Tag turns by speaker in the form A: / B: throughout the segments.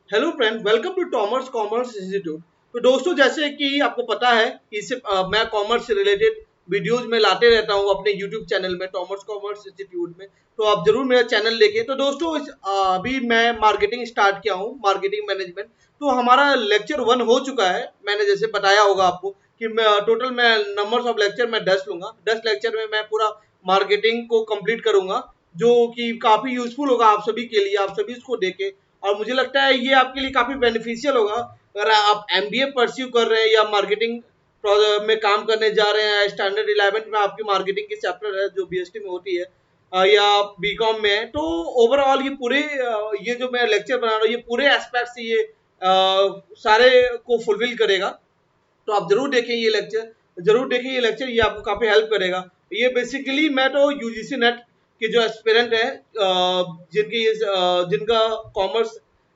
A: Hello friend, welcome to Tomar's commerce institute. तो दोस्तों, जैसे कि आपको पता है कि इससे मैं कॉमर्स से रिलेटेड वीडियोस में लाते रहता हूँ अपने यूट्यूब चैनल में, टॉमर्स कॉमर्स इंस्टीट्यूट में। तो आप जरूर मेरा चैनल देखें। तो दोस्तों, अभी मैं मार्केटिंग स्टार्ट किया हूँ, मार्केटिंग मैनेजमेंट। तो हमारा लेक्चर 1 हो चुका है। मैंने जैसे बताया होगा आपको कि मैं नंबर्स ऑफ लेक्चर मैं 10 लूंगा। 10 लेक्चर में मैं पूरा मार्केटिंग को कंप्लीट करूंगा, जो कि काफी यूजफुल होगा आप सभी के लिए। आप सभी इसको देखें और मुझे लगता है ये आपके लिए काफी बेनिफिशियल होगा। अगर आप एमबीए परस्यू कर रहे हैं या मार्केटिंग में काम करने जा रहे हैं, स्टैंडर्ड 11 में आपकी मार्केटिंग की चैप्टर है जो बीएसटी में होती है, या बीकॉम में है, तो ओवरऑल ये पूरे ये जो मैं लेक्चर बना रहा हूँ, ये पूरे एस्पेक्ट से ये सारे को फुलफिल करेगा। तो आप जरूर देखें ये लेक्चर, जरूर देखें ये लेक्चर, ये आपको काफी हेल्प करेगा। ये बेसिकली मैं तो यूजीसी नेट के जो एस्पिरेंट है, जिनका कॉमर्स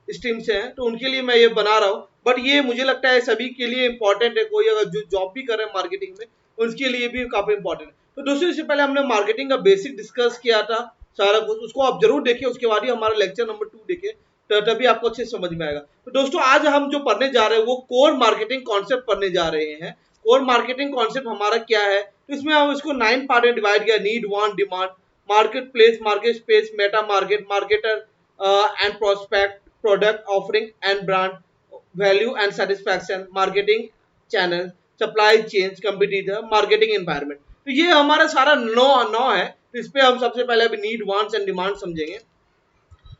A: स्ट्रीम से है, तो उनके लिए मैं ये बना रहा हूँ। बट ये मुझे लगता है सभी के लिए इंपॉर्टेंट है। कोई अगर जो जॉब भी कर रहे हैं मार्केटिंग में, उनके लिए भी काफी इंपॉर्टेंट है। तो दोस्तों, इससे पहले हमने मार्केटिंग का बेसिक डिस्कस किया था, सारा कुछ उसको आप जरूर देखिए। उसके बाद ही हमारा लेक्चर नंबर 2 देखिए, तो तभी आपको अच्छे से समझ में आएगा। तो दोस्तों, आज हम जो पढ़ने जा रहे हैं वो कोर मार्केटिंग कॉन्सेप्ट पढ़ने जा रहे हैं। कोर मार्केटिंग कॉन्सेप्ट हमारा क्या है, तो इसमें हम इसको 9 पार्ट में डिवाइड किया: need, want, demand, market place, market space, Meta market, marketer and prospect, product offering and brand value and satisfaction, marketing channel, supply chain, competitor, marketing environment. तो ये हमारा सारा नौ नौ है। तो इस पे हम सबसे पहले अभी नीड, वांट्स एंड डिमांड समझेंगे।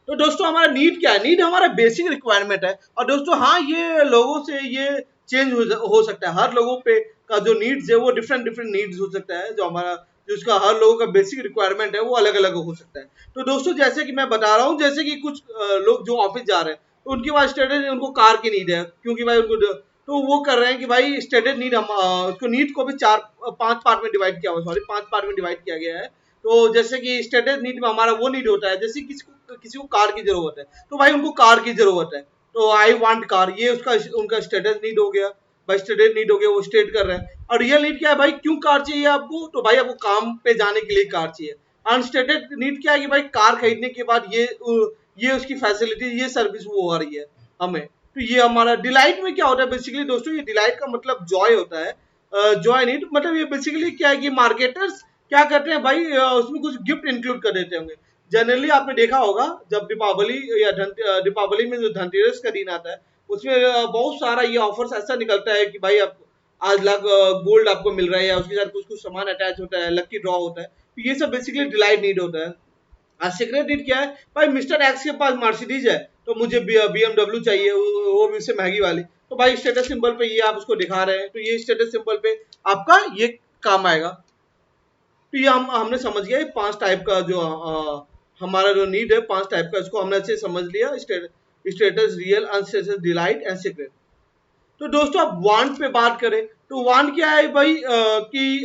A: तो दोस्तों, हमारा नीड क्या है? नीड हमारा बेसिक रिक्वायरमेंट है। और दोस्तों, हाँ, ये लोगों से ये चेंज हो सकता है। हर लोगों पे का जो नीड्स है वो डिफरेंट डिफरेंट नीड्स हो सकता है। जो हमारा जो उसका हर लोगों का बेसिक रिक्वायरमेंट है वो अलग अलग हो सकता है। तो दोस्तों, जैसे कि मैं बता रहा हूँ, जैसे कि कुछ लोग जो ऑफिस जा रहे हैं, तो उनके पास स्टेटस, उनको कार की नीड है, क्योंकि भाई उनको तो वो कर रहे हैं कि भाई स्टेटस नीड, हम उसको नीड को भी 4 5 पार्ट में डिवाइड किया हुआ, सॉरी 5 पार्ट में डिवाइड किया गया है। तो जैसे कि स्टेटस नीड में हमारा वो नीड होता है, जैसे किसी को कार की जरूरत है, तो भाई उनको कार की जरूरत है, तो आई वांट कार, ये उसका उनका स्टेटस नीड हो गया। भाई स्टेटस नीड हो गया, वो स्टेट कर रहे हैं। और रियल नीड क्या है? भाई क्यों कार चाहिए आपको? तो भाई आपको काम पे जाने के लिए कार चाहिए। अनस्टेटेड नीड क्या है कि भाई कार खरीदने के बाद ये उसकी फैसिलिटी, ये सर्विस वो हो रही है हमें। तो ये हमारा डिलाइट में क्या होता है बेसिकली दोस्तों, ये डिलाइट का मतलब जॉय होता है। जॉय नीड मतलब ये बेसिकली क्या है कि मार्केटर्स क्या करते हैं भाई, उसमें कुछ गिफ्ट इंक्लूड कर देते होंगे। जनरली आपने देखा होगा, जब दीपावली या दीपावली में जो धनतेरस का दिन आता है, उसमें बहुत सारा ये ऑफर्स ऐसा निकलता है कि भाई आप आज लाख गोल्ड आपको मिल रहा है, या उसके साथ कुछ कुछ सामान अटैच होता है, लकी ड्रॉ होता है। तो ये सब बेसिकली डिलाइट नीड होता है। सीक्रेट नीड क्या है? भाई मिस्टर एक्स के पास मर्सिडीज है, तो मुझे बीएमडब्ल्यू चाहिए, वो भी उससे महंगी वाली। तो भाई स्टेटस सिंबल पे ये आप उसको दिखा रहे हैं, तो ये स्टेटस सिंबल पे आपका ये काम आएगा। तो ये हमने समझ गया ये 5 टाइप का जो हमारा जो नीड है, 5 टाइप का, इसको हमने अच्छे से समझ लिया: status, real, unstatus, delight and secret. तो दोस्तों, अब वांट पे बात करें, तो वांट क्या है भाई, कि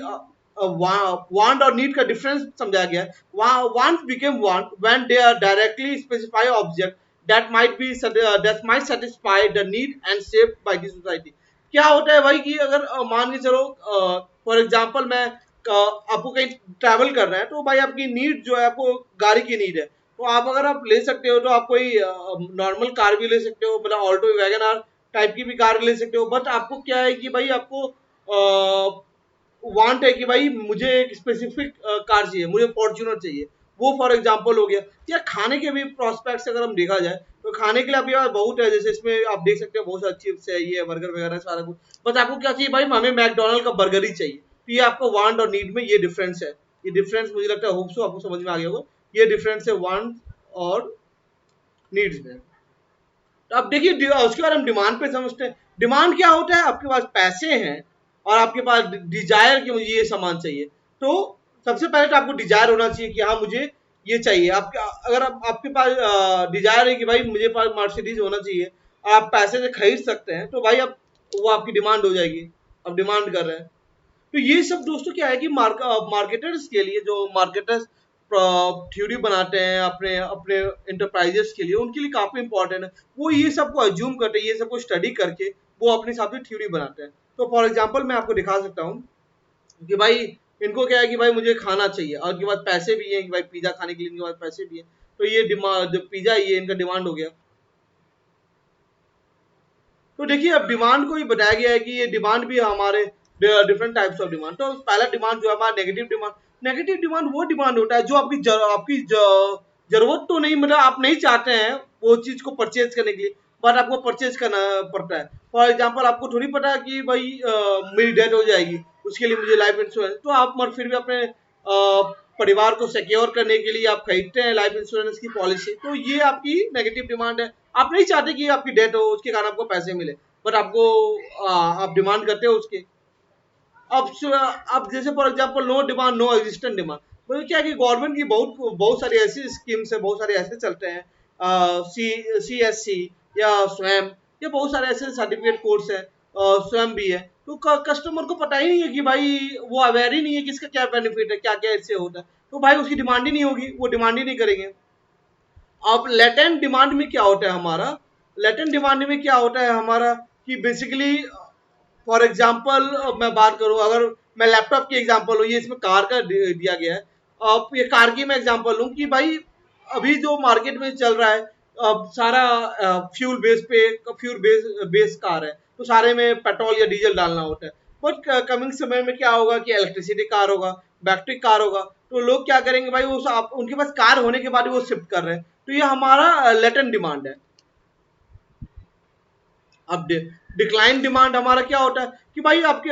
A: वांट और नीड का डिफरेंस समझा गया है। Want became want when they are directly specify object that might satisfy the need and shaped by the society। क्या होता है भाई कि अगर मान के चलो, फॉर एग्जांपल मैं आपको कहीं ट्रैवल कर रहे हैं, तो भाई आपकी नीड जो है, आपको गाड़ी की नीड है, तो आप अगर आप ले सकते हो, तो आप कोई नॉर्मल कार भी ले सकते हो, मतलब ऑल्टो वैगन आर टाइप की भी कार ले सकते हो। बट आपको क्या है कि भाई आपको वांट है कि भाई मुझे एक स्पेसिफिक कार चाहिए, मुझे फॉर्च्यूनर चाहिए। वो फॉर एग्जांपल हो गया। या खाने के भी प्रोस्पेक्ट अगर हम देखा जाए, तो खाने के लिए आपके पास बहुत है। जैसे इसमें आप देख सकते हो बहुत सारी चिप्स है, ये बर्गर वगैरह सारा कुछ। बस आपको क्या चाहिए भाई? हमें मैकडोनल्ड का बर्गर ही चाहिए। तो ये आपको वांट और नीड में ये डिफरेंस है। ये डिफरेंस मुझे लगता है, होप सो आपको समझ में आ गया होगा। ये डिफरेंस है वांट और नीड्स में। तो अब देखिए, उसके बाद हम डिमांड पे समझते हैं। डिमांड क्या होता है? आपके पास पैसे हैं और आपके पास डिजायर कि मुझे ये सामान चाहिए। तो सबसे पहले तो आपको डिजायर होना चाहिए कि हाँ, मुझे ये चाहिए। अगर आपके पास डिजायर है कि भाई मुझे पास मर्सिडीज होना चाहिए, और आप पैसे से खरीद सकते हैं, तो भाई अब वो आपकी डिमांड हो जाएगी। अब डिमांड कर रहे हैं। तो ये सब दोस्तों क्या है कि मार्केटर्स के लिए, जो मार्केटर्स थ्योरी बनाते हैं अपने अपने इंटरप्राइजेस के लिए, उनके लिए काफी इंपॉर्टेंट है। वो ये सबको अज्यूम करते हैं, ये सबको स्टडी करके वो अपने हिसाब से थ्योरी बनाते हैं। तो फॉर एग्जांपल मैं आपको दिखा सकता हूँ कि भाई इनको क्या है कि भाई मुझे खाना चाहिए, और इनके पास पैसे भी हैं कि भाई पिज्जा खाने के लिए इनके पास पैसे भी हैं। तो ये डिमांड, जो पिज्जा है, ये इनका डिमांड हो गया। तो देखिए अब डिमांड को ही बताया गया है कि ये डिमांड भी हमारे डिफरेंट टाइप्स ऑफ डिमांड। तो पहला डिमांड जो है हमारा नेगेटिव डिमांड। नेगेटिव डिमांड वो डिमांड होता है जो जरूरत तो नहीं, मतलब आप नहीं चाहते हैं वो चीज को परचेज करने के लिए, बट आपको परचेज करना पड़ता है। फॉर एग्जाम्पल आपको थोड़ी पता कि भाई मेरी डेथ हो जाएगी, उसके लिए मुझे लाइफ इंश्योरेंस, तो आप मगर फिर भी अपने परिवार को सिक्योर करने के लिए आप खरीदते हैं लाइफ इंश्योरेंस की पॉलिसी। तो ये आपकी नेगेटिव डिमांड है। आप नहीं चाहते कि आपकी डेथ हो उसके कारण आपको पैसे मिले, बट आपको आप डिमांड करते हो उसके। अब जैसे for example no demand no existent demand, मतलब क्या है कि गवर्नमेंट की बहुत बहुत सारी ऐसी स्कीम्स है, बहुत सारे ऐसे चलते हैं CSC या स्वयं, या बहुत सारे ऐसे सर्टिफिकेट कोर्स है, स्वयं भी है। तो कस्टमर को पता ही नहीं है कि भाई, वो अवेयर ही नहीं है कि इसका क्या बेनिफिट है, क्या क्या इससे होता है, तो भाई उसकी डिमांड ही नहीं होगी, वो डिमांड ही नहीं करेंगे। अब लेटेंट डिमांड में क्या होता है हमारा, लेटेंट डिमांड में क्या होता है हमारा कि बेसिकली फॉर एग्जाम्पल मैं बात करूं, अगर मैं लैपटॉप की एग्जाम्पल हूँ, ये इसमें कार का दिया गया है। अब ये कार की मैं एग्जाम्पल लूं कि भाई अभी जो मार्केट में चल रहा है, अब सारा फ्यूल बेस कार है, तो सारे में पेट्रोल या डीजल डालना होता है। बट कमिंग समय में क्या होगा कि इलेक्ट्रिसिटी कार होगा, बैटरी कार होगा। तो लोग क्या करेंगे भाई, वो उनके पास कार होने के बाद वो शिफ्ट कर रहे हैं। तो ये हमारा लेटेंट डिमांड है। अब डिक्लाइन डिमांड हमारा क्या होता है कि भाई आपके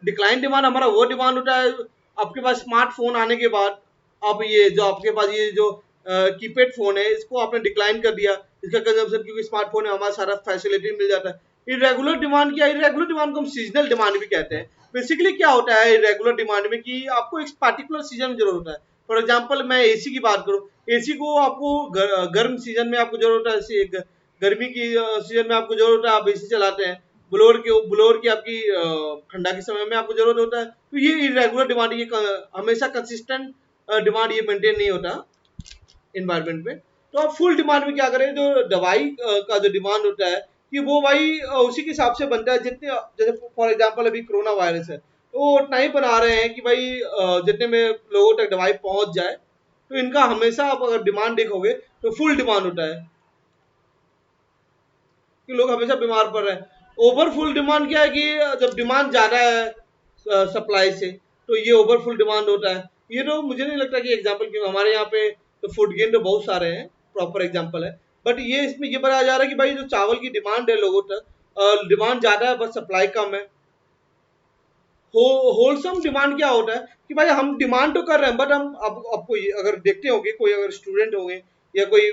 A: डिक्लाइन डिमांड हमारा वो डिमांड होता है आपके पास स्मार्टफोन आने के बाद। अब ये जो आपके पास ये जो कीपैड फोन है, इसको आपने डिक्लाइन कर दिया, इसका कंजम्पशन, क्योंकि स्मार्टफोन है हमारा सारा फैसिलिटी मिल जाता है। इरेगुलर डिमांड क्या है, इरेगुलर डिमांड को हम सीजनल डिमांड भी कहते हैं। बेसिकली क्या होता है इरेगुलर डिमांड में कि आपको एक पर्टिकुलर सीजन में जरूरत होता है। फॉर एग्जाम्पल मैं एसी की बात करूँ, एसी को आपको गर्म सीजन में आपको जरूरत है, गर्मी की सीजन में आपको जरूरत है, आप एसी चलाते हैं। ब्लोअर की आपकी ठंडा के समय में आपको जरूरत होता है। तो ये इरेगुलर डिमांड, ये हमेशा कंसिस्टेंट डिमांड ये मेंटेन नहीं होता इन्वायरमेंट में। तो आप फुल डिमांड में क्या करें, जो दवाई का जो डिमांड होता है कि वो भाई उसी के हिसाब से बनता है, जितने जैसे फॉर एग्जांपल अभी कोरोना वायरस है, तो वो उतना ही बना रहे हैं कि भाई जितने में लोगों तक दवाई पहुंच जाए। तो इनका हमेशा आप अगर डिमांड देखोगे तो फुल डिमांड होता है कि लोग हमेशा बीमार पड़ रहे हैं। ओवरफुल डिमांड क्या है कि जब डिमांड ज्यादा है सप्लाई से, तो ये ओवरफुल डिमांड होता है। ये तो मुझे नहीं लगता कि एग्जांपल, क्योंकि हमारे यहाँ पे तो फूड गेन तो बहुत सारे हैं, प्रॉपर एग्जांपल है। बट ये इसमें ये बताया जा रहा है कि भाई जो चावल की डिमांड है लोगों तक, डिमांड ज्यादा है बस सप्लाई कम है। होलसम डिमांड क्या होता है कि भाई हम डिमांड तो कर रहे हैं, बट हम अब आपको अगर देखते होंगे, कोई अगर स्टूडेंट होंगे या कोई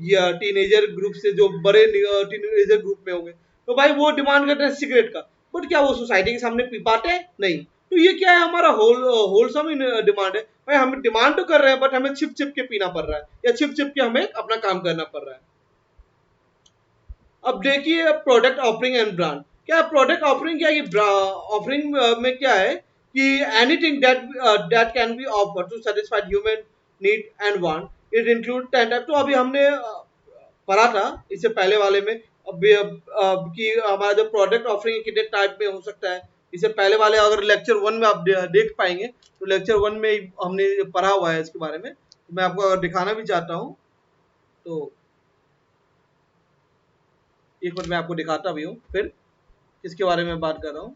A: या टीनेजर ग्रुप से जो बड़े टीनेजर ग्रुप में होंगे, तो भाई वो डिमांड करते हैं सिगरेट का, बट क्या वो सोसाइटी के सामने पी पाते हैं? नहीं। तो ये क्या है, हमारा होलसम डिमांड है। भाई हम डिमांड तो कर रहे हैं, बट हमें छिप छिप के पीना पड़ रहा है, या छिप छिप के हमें अपना काम करना पड़ रहा है। अब देखिए प्रोडक्ट ऑफरिंग एंड ब्रांड, क्या प्रोडक्ट ऑफरिंग, क्या ये ऑफरिंग में क्या है कि anything that can be offer to satisfy human need and want, it include 10 type. तो अभी हमने पढ़ा था इससे पहले वाले में, कि हमारा जो प्रोडक्ट ऑफरिंग कितने टाइप में हो सकता है। इससे पहले वाले अगर लेक्चर 1 में आप देख पाएंगे, तो लेक्चर 1 में हमने पढ़ा हुआ है इसके बारे में। तो मैं आपको अगर दिखाना भी चाहता हूँ तो एक बार मैं आपको दिखाता भी हूँ फिर किसके बारे में बात कर रहा हूँ।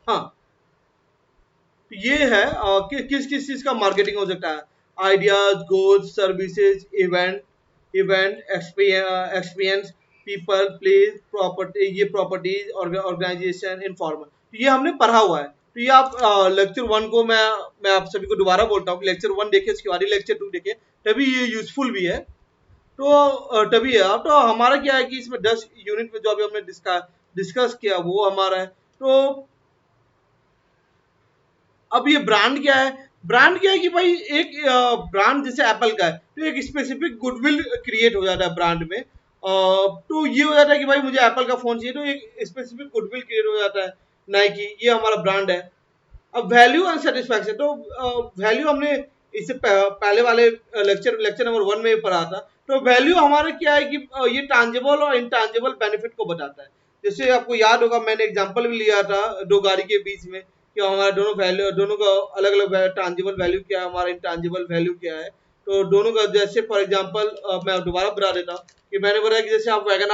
A: हाँ, तो ये है किस किस चीज का मार्केटिंग हो सकता है। Ideas, goals, services, event experience, people, place, property, ये प्रॉपर्टीज, ऑर्गेनाइजेशन, इन्फॉर्मल। तो ये हमने पढ़ा हुआ है। तो ये आप लेक्चर 1 को मैं आप सभी को दोबारा बोलता हूँ कि लेक्चर 1 देखिए, उसके बाद ही लेक्चर 2 देखिए, तभी ये यूजफुल भी है। तो तभी है। अब तो हमारा क्या है कि इसमें 10 यूनिट में जो अभी हमने डिस्कस किया वो हमारा है। तो अब ये ब्रांड क्या है, ब्रांड क्या है कि भाई एक ब्रांड जैसे एप्पल का है तो एक स्पेसिफिक गुडविल क्रिएट हो जाता है ब्रांड में। तो ये हो जाता है कि भाई मुझे एप्पल का फोन चाहिए तो एक स्पेसिफिक गुडविल क्रिएट हो जाता है, नाइकी ये हमारा ब्रांड है। अब वैल्यू एंड सेटिस्फैक्शन, तो वैल्यू हमने इससे पहले वाले लेक्चर नंबर 1 में पढ़ा था। तो वैल्यू हमारे क्या है कि ये टांजिबल और इनटांजिबल बेनिफिट को बताता है। जैसे आपको याद होगा मैंने एग्जांपल भी लिया था दो गाड़ी के बीच में कि हमारा दोनों वैल्यू, दोनों का अलग अलग टांजिबल वैल्यू क्या है, हमारा इनटांजिबल वैल्यू क्या है। तो दोनों का जैसे फॉर एग्जांपल मैं दोबारा बता देता हूँ कि मैंने बताया कि जैसे आप वैगन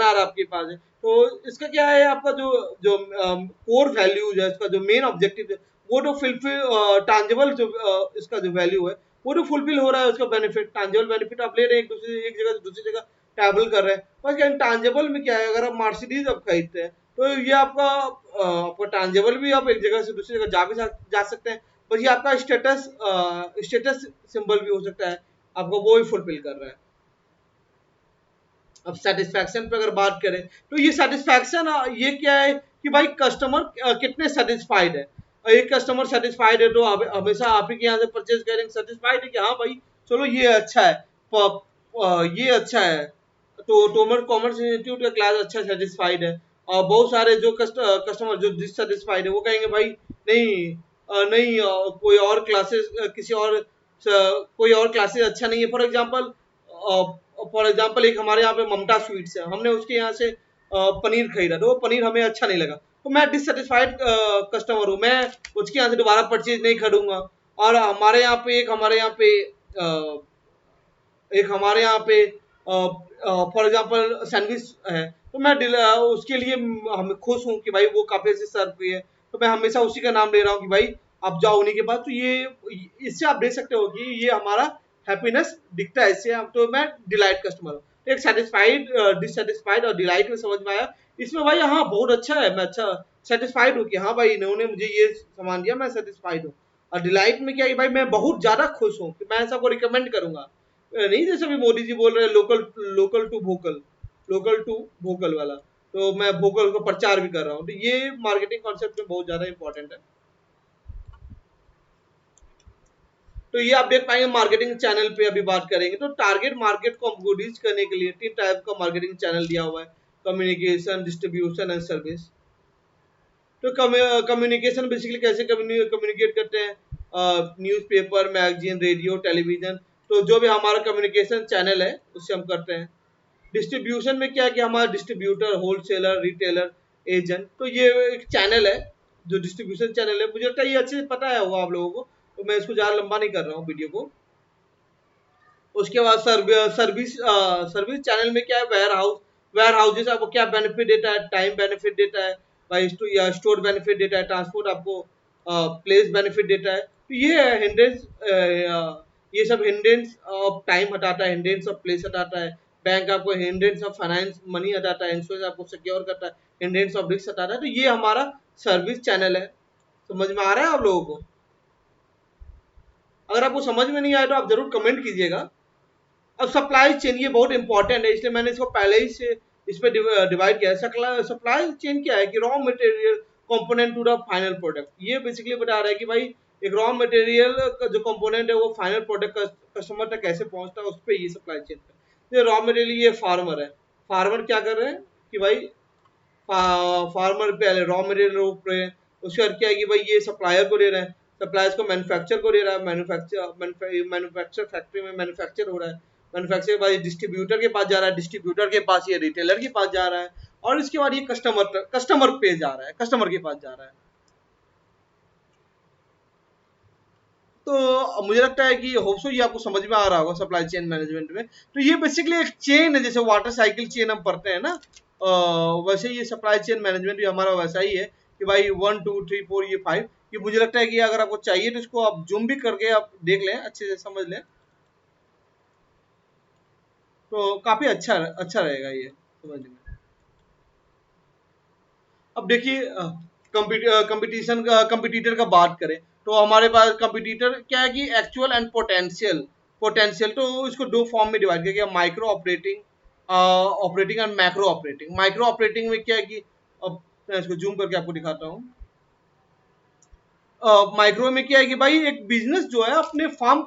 A: आर आपके पास है तो इसका क्या है, आपका जो जो कोर वैल्यूज है, इसका जो मेन ऑब्जेक्टिव है वो तो फुलफिल, टांजिबल जो इसका जो वैल्यू है वो तो फुलफिल हो रहा है, उसका बेनिफिट टांजिबल बेनिफिट आप ले रहे हैं एक जगह से दूसरी जगह ट्रैवल कर रहे हैं। बस क्या टांजिबल में क्या है, अगर आप मार्सिडीज आप खरीदते हैं तो ये आपका आपका टांजिबल भी, आप एक जगह से दूसरी जगह जा सकते हैं। बस ये आपका स्टेटस सिंबल भी हो सकता है, आपको वो भी फुलफिल कर रहा है। अब सेटिस्फैक्शन पे अगर बात करें तो ये सेटिस्फैक्शन ये क्या है कि भाई कस्टमर कितने सेटिस्फाइड है। एक कस्टमर सेटिस्फाइड है तो हमेशा आप ही के यहाँ से परचेज करेंगे, सेटिस्फाइड है कि हाँ भाई चलो ये अच्छा है, ये अच्छा है, तो टोमर कॉमर्स इंस्टीट्यूट का क्लास अच्छा सेटिस्फाइड है। और बहुत सारे जो कस्टमर जो डिससेटिस्फाइड है वो कहेंगे भाई नहीं, नहीं कोई और क्लासेस किसी और कोई और क्लासेस अच्छा नहीं है। फॉर एग्जाम्पल एक हमारे यहाँ पे ममता स्वीट्स है, हमने उसके यहाँ से पनीर खरीदा तो वो पनीर हमें अच्छा नहीं लगा तो मैं डिससेटिस्फाइड कस्टमर हूँ, मैं उसके यहाँ से दोबारा परचेज नहीं करूंगा। और हमारे यहाँ पे अ, एक हमारे यहाँ पे फॉर एग्जांपल सैंडविच है तो मैं उसके लिए हम खुश हूँ कि भाई वो काफी अच्छे सर्व किए है, तो मैं हमेशा उसी का नाम ले रहा हूँ कि भाई आप जाओ उन्हीं के पास। तो ये इससे आप देख सकते हो कि ये हमारा हैप्पीनेस दिखता है इससे हम, तो मैं डिलाइट कस्टमर हूँ। तो एक सेटिस्फाइड, डिससेटिस्फाइड और डिलाइट में समझ में आया। इसमें भाई हाँ बहुत अच्छा है, मैं अच्छा सेटिस्फाइड हूँ कि हाँ भाई इन्होंने मुझे ये सामान दिया, मैं सेटिस्फाइड हूँ। और डिलाइट में क्या है भाई मैं बहुत ज्यादा खुश हूँ कि मैं सबको रिकमेंड करूंगा। नहीं जैसे अभी मोदी जी बोल रहे हैं local local to vocal, local to vocal वाला, तो मैं वोकल का प्रचार भी कर रहा हूँ। तो ये मार्केटिंग कॉन्सेप्ट में बहुत ज्यादा इंपॉर्टेंट है। तो ये आप देख पाएंगे मार्केटिंग चैनल पे अभी बात करेंगे तो टारगेट मार्केट को हमको रीच करने के लिए 3 टाइप का मार्केटिंग चैनल दिया हुआ है, कम्युनिकेशन, डिस्ट्रीब्यूशन एंड सर्विस। तो कम्युनिकेशन बेसिकली कैसे कम्युनिकेट करते हैं, न्यूज़पेपर, मैगजीन, रेडियो, टेलीविजन, तो जो भी हमारा कम्युनिकेशन चैनल है उससे हम करते हैं। डिस्ट्रीब्यूशन में क्या है कि हमारा डिस्ट्रीब्यूटर, होलसेलर, रिटेलर, एजेंट, तो ये एक चैनल है जो डिस्ट्रीब्यूशन चैनल है। मुझे लगता है ये अच्छे से पता है होगा आप लोगों को, तो मैं इसको ज़्यादा लंबा नहीं कर रहा हूँ वीडियो को। उसके बाद सर्विस चैनल में क्या है, वेयर हाउसेज आपको क्या बेनिफिट देता है, टाइम बेनिफिट देता है भाई, या स्टोर बेनिफिट देता है, ट्रांसपोर्ट आपको प्लेस बेनिफिट देता है। तो ये है हिंड्रेंस, ये सब हिंड्रेंस ऑफ टाइम हटाता है, हिंड्रेंस ऑफ प्लेस हटाता है। बैंक आपको हिंड्रेंस ऑफ फाइनेंस मनी हटाता है, इंश्योरेंस आपको सिक्योर करता है, हिंड्रेंस ऑफ रिस्क हटाता है। तो ये हमारा सर्विस चैनल है। समझ में आ रहा है आप लोगों को? अगर आपको समझ में नहीं आया तो आप जरूर कमेंट कीजिएगा। अब सप्लाई चेन ये बहुत इंपॉर्टेंट है, इसलिए मैंने इसको पहले ही से इस पे डिवाइड किया है। सप्लाई चेन क्या है कि raw material component to the final product, ये बेसिकली बता रहा है कि भाई एक रॉ मटेरियल का जो कंपोनेंट है वो फाइनल प्रोडक्ट कस्टमर तक कैसे पहुंचता है, उस पर ये सप्लाई चेन है। ये रॉ मटेरियल, ये फार्मर है, फार्मर क्या कर रहे हैं कि भाई फार्मर पहले रॉ मटेरियल रोक रहे हैं, उसके बाद क्या है कि भाई ये सप्लायर को दे रहे हैं, सप्लायर्स को मैन्युफैक्चर को दे रहा है, मैन्युफैक्चर फैक्ट्री में मैन्युफैक्चर हो रहा है, मैन्युफैक्चर के बाद ये डिस्ट्रीब्यूटर के पास जा रहा है, डिस्ट्रीब्यूटर के पास ये रिटेलर के पास जा रहा है, और इसके बाद ये कस्टमर पे जा रहा है, कस्टमर के पास जा रहा है। तो मुझे लगता है कि होप्सो ये आपको समझ में आ रहा होगा सप्लाई चेन मैनेजमेंट में। तो ये बेसिकली एक चेन है, जैसे वाटर साइकिल चेन हम पढ़ते हैं ना, वैसे ये सप्लाई चेन मैनेजमेंट भी हमारा वैसा ही है कि भाई 1 2 3 4 ये 5। ये मुझे लगता है कि अगर आपको चाहिए तो इसको आप जूम भी करके आप देख लें, अच्छे से समझ लें, तो काफी अच्छा अच्छा रहेगा ये समझने में। अब देखिए कंपटीशन का कंपटीटर का बात करें तो हमारे पास कंपटीटर क्या है कि एक्चुअल एंड पोटेंशियल। पोटेंशियल तो इसको दो फॉर्म में डिवाइड किया गया, micro operating operating and macro operating. Micro operating में क्या है कि अब मैं इसको जूम करके आपको दिखाता हूँ। माइक्रो में क्या है कि भाई एक बिजनेस जो है अपने फार्म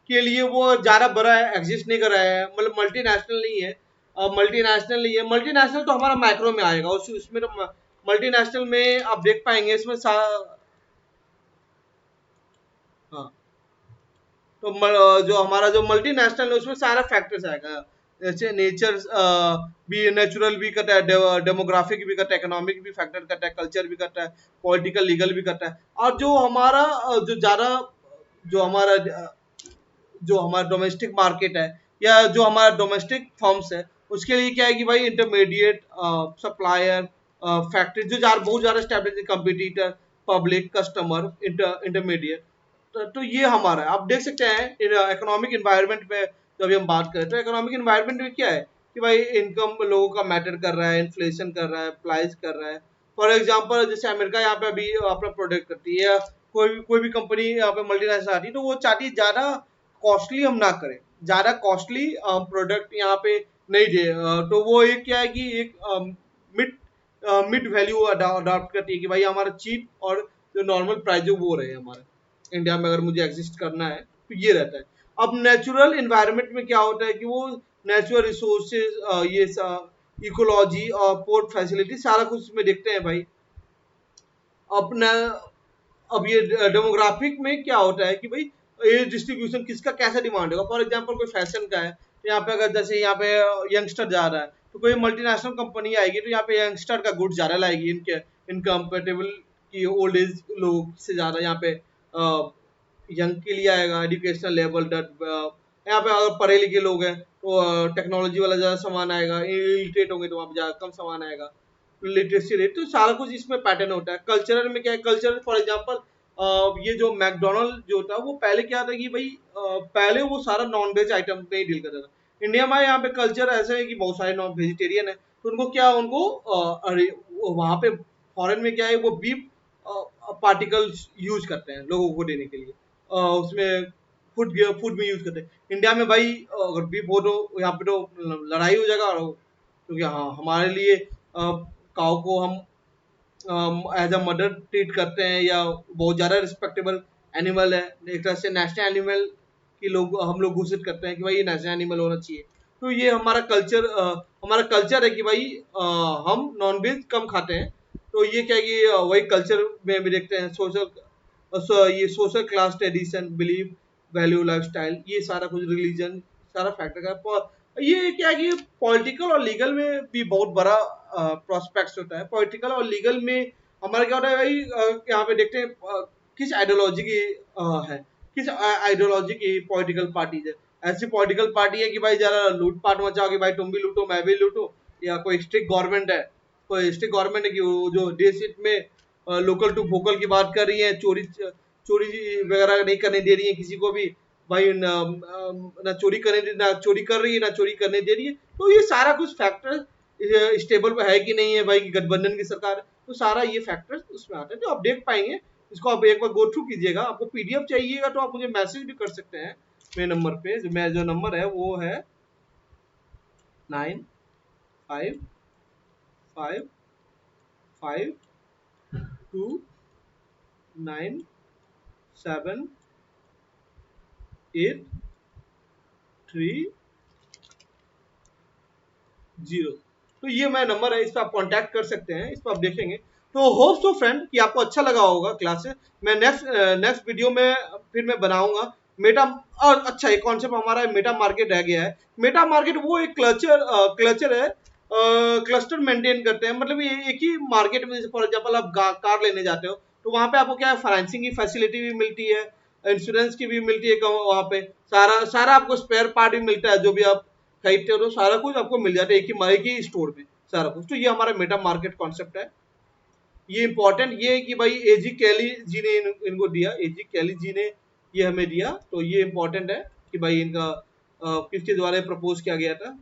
A: के लिए वो ज्यादा बड़ा एग्जिस्ट नहीं कर रहा है, मतलब मल्टीनेशनल नहीं है। मल्टीनेशनल नहीं है, मल्टीनेशनल तो हमारा माइक्रो में आएगा, उसमें तो मल्टीनेशनल में आप देख पाएंगे इसमें हाँ, तो जो हमारा जो मल्टीनेशनल है उसमें सारा फैक्टर्स आएगा, जैसे नेचर भी, नेचुरल भी करता है, डेमोग्राफिक भी करता है, इकोनॉमिक भी फैक्टर करता है, कल्चर भी करता है, पॉलिटिकल लीगल भी करता है। और जो हमारा जो ज्यादा जो हमारा जो हमारा डोमेस्टिक मार्केट है या जो हमारा डोमेस्टिक फर्म्स है, उसके लिए क्या है कि भाई इंटरमीडिएट सप्लायर फैक्ट्री जो बहुत ज्यादा establish, competitor, public, customer, intermediate. तो ये हमारा है। आप देख सकते हैं इकोनॉमिक इन्वायरमेंट में जब हम बात करें तो इकोनॉमिक इन्वायरमेंट में क्या है कि भाई इनकम लोगों का मैटर कर रहा है, इन्फ्लेशन कर रहा है, प्राइस कर रहा है। फॉर एग्जांपल जैसे अमेरिका यहाँ पे अभी अपना प्रोडक्ट करती है, या कोई भी कंपनी यहाँ पे मल्टीनेशनल आती है, तो वो चाहती है ज्यादा कॉस्टली हम ना करें, ज्यादा कॉस्टली प्रोडक्ट यहाँ पे नहीं दे। तो वो एक क्या है कि एक मिड मिड वैल्यू अडॉप्ट करती है कि भाई हमारा चीप और जो नॉर्मल प्राइस जो वो रहे हमारे इंडिया में, अगर मुझे एग्जिस्ट करना है तो ये रहता है। अब नेचुरल इन्वायरमेंट में क्या होता है कि वो नेचुरल रिसोर्सेज, ये इकोलॉजी और पोर्ट फैसिलिटी सारा कुछ इसमें देखते हैं भाई अपना। अब ये डेमोग्राफिक में क्या होता है कि भाई ये डिस्ट्रीब्यूशन किसका कैसा डिमांड होगा। फॉर एग्जांपल कोई फैशन का है, तो यहाँ पे अगर जैसे यहाँ पे यंगस्टर जा रहा है, तो कोई मल्टीनेशनल कंपनी आएगी तो यहाँ पे यंगस्टर का गुड ज्यादा लाएगी, इनके इनकम्पेटेबल की ओल्ड एज लोग से ज्यादा यहाँ पे यंग के लिए आएगा। एजुकेशनल लेवल यहाँ पे अगर पढ़े लिखे लोग हैं तो टेक्नोलॉजी वाला ज्यादा सामान आएगा, इलिटरेट होंगे तो वहाँ पे ज्यादा कम सामान आएगा। लिटरेसी रेट, तो सारा कुछ इसमें पैटर्न होता है। कल्चरल में क्या है, कल्चरल फॉर एग्जांपल ये जो मैकडोनल्ड जो था वो पहले क्या था कि भाई पहले वो सारा नॉन वेज आइटम पे ही डील करता था। इंडिया में यहाँ पे कल्चर ऐसा है कि बहुत सारे नॉन वेजिटेरियन है, तो उनको क्या उनको अरे वहाँ पे फॉरेन में क्या है वो बीफ पार्टिकल्स यूज करते हैं लोगों को देने के लिए, उसमें फूड फूड में यूज करते हैं। इंडिया में भाई अगर बीफ हो तो यहाँ पे तो लड़ाई हो जाएगा, क्योंकि हाँ हमारे लिए काऊ को हम एज अ मदर ट्रीट करते हैं, या बहुत ज़्यादा रिस्पेक्टेबल एनिमल है, एक तरह से नेशनल एनिमल की लोग हम लोग घोषित करते हैं कि भाई ये नेशनल एनिमल होना चाहिए। तो ये हमारा कल्चर है कि भाई हम नॉनवेज कम खाते हैं। तो ये क्या है कि वही कल्चर में भी देखते हैं, ये social class, tradition, belief, value, lifestyle, ये सारा कुछ, रिलीजन, सारा फैक्टर का। ये क्या है कि पॉलिटिकल और लीगल में भी बहुत बड़ा प्रोस्पेक्ट्स होता है। पॉलिटिकल और लीगल में हमारा क्या होता है भाई, यहाँ पे देखते हैं किस आइडियोलॉजी की है, किस आइडियोलॉजी की पॉलिटिकल पार्टीज है। ऐसी पॉलिटिकल पार्टी है कि भाई जरा लूटपाट मचाओगे, भाई तुम भी लूटो मैं भी लूटो। या कोई स्ट्रिक्ट गवर्नमेंट है, कोई स्ट्रिक्ट गवर्नमेंट है कि वो जो देश हित में लोकल टू वोकल की बात कर रही है, चोरी चोरी वगैरह नहीं करने दे रही है किसी को भी, भाई ना चोरी करने, ना चोरी कर रही है ना चोरी करने दे रही है। तो ये सारा कुछ फैक्टर स्टेबल है कि नहीं है भाई, गठबंधन की सरकार है, तो सारा ये फैक्टर्स उसमें आते हैं जो आप देख पाएंगे। इसको आप एक बार गो थ्रू कीजिएगा। आपको पीडीएफ चाहिएगा तो आप मुझे मैसेज भी कर सकते हैं मेरे नंबर पे, जो नंबर है वो है 95529783। तो ये मेरा नंबर है, इस पर आप कांटेक्ट कर सकते हैं, इस पर आप देखेंगे। तो होप सो फ्रेंड कि आपको अच्छा लगा होगा क्लासेस। मैं नेक्स्ट वीडियो में फिर मैं बनाऊंगा मेटा। और अच्छा एक कॉन्सेप्ट हमारा मेटा मार्केट रह गया है। मेटा मार्केट वो एक क्लचर है, क्लस्टर मेंटेन करते हैं, मतलब ये एक ही मार्केट में। जैसे फॉर एग्जांपल आप कार लेने जाते हो तो वहां पे आपको क्या है, फाइनेंसिंग की फैसिलिटी भी मिलती है, इंश्योरेंस की भी मिलती है, वहां पे सारा सारा आपको स्पेयर पार्ट भी मिलता है, जो भी आप खरीदते हो तो सारा कुछ आपको मिल जाता है एक ही स्टोर में सारा कुछ। तो ये हमारा मेटा मार्केट कॉन्सेप्ट है। ये इंपॉर्टेंट ये है कि भाई एजी कैली जी ने इनको दिया, एजी कैली जी ने ये हमें दिया। तो ये इंपॉर्टेंट है कि भाई इनका किसके द्वारा प्रपोज किया गया था।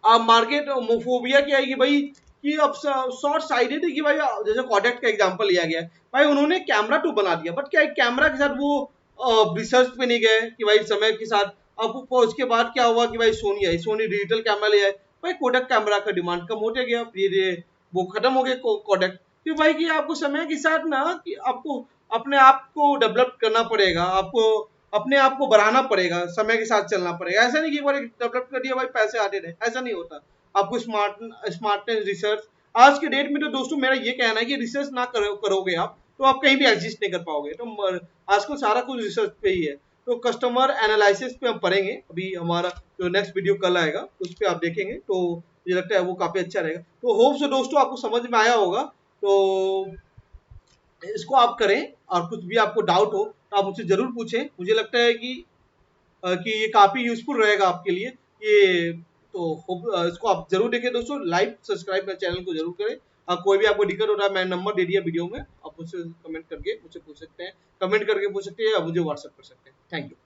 A: अब मार्केट मोफोबिया क्या है कि भाई कि अब शॉर्ट साइडेड है कि भाई जैसे कोडेक का एग्जांपल लिया गया है, भाई उन्होंने कैमरा टू बना दिया, बट क्या कैमरा के साथ वो रिसर्च पे नहीं गए कि भाई समय के साथ। अब उसके बाद क्या हुआ कि भाई सोनी आई, सोनी डिजिटल कैमरा ले आए, भाई कोडेक कैमरा का डिमांड कम होते गया, धीरे धीरे वो खत्म हो गया कोडेक। कि भाई कि आपको समय के साथ ना कि आपको अपने आप को डेवलप करना पड़ेगा, आपको अपने आप को बढ़ाना पड़ेगा, समय के साथ चलना पड़ेगा। ऐसा नहीं कि एक बार डेवलप कर दिया भाई पैसे आते रहे, ऐसा नहीं होता। आपको स्मार्टनेस, रिसर्च, आज के डेट में तो दोस्तों मेरा ये कहना है कि रिसर्च ना करोगे आप तो आप कहीं भी एग्जिस्ट नहीं कर पाओगे। तो आजकल सारा कुछ रिसर्च पे ही है। तो कस्टमर एनालिसिस पे हम पढ़ेंगे, अभी हमारा जो नेक्स्ट वीडियो कल आएगा उस पर आप देखेंगे, तो मुझे लगता है वो काफी अच्छा रहेगा। तो होप सो दोस्तों आपको समझ में आया होगा। तो इसको आप करें, और कुछ भी आपको डाउट हो तो आप मुझसे जरूर पूछें। मुझे लगता है कि ये काफी यूजफुल रहेगा आपके लिए ये। तो इसको आप जरूर देखें दोस्तों, लाइक सब्सक्राइब मेरे चैनल को जरूर करें। कोई भी आपको दिक्कत हो रहा है, मैंने नंबर दे दिया वीडियो में, आप मुझसे कमेंट करके मुझसे पूछ सकते हैं, कमेंट करके पूछ सकते हैं या मुझे व्हाट्सएप कर सकते हैं। Thank you.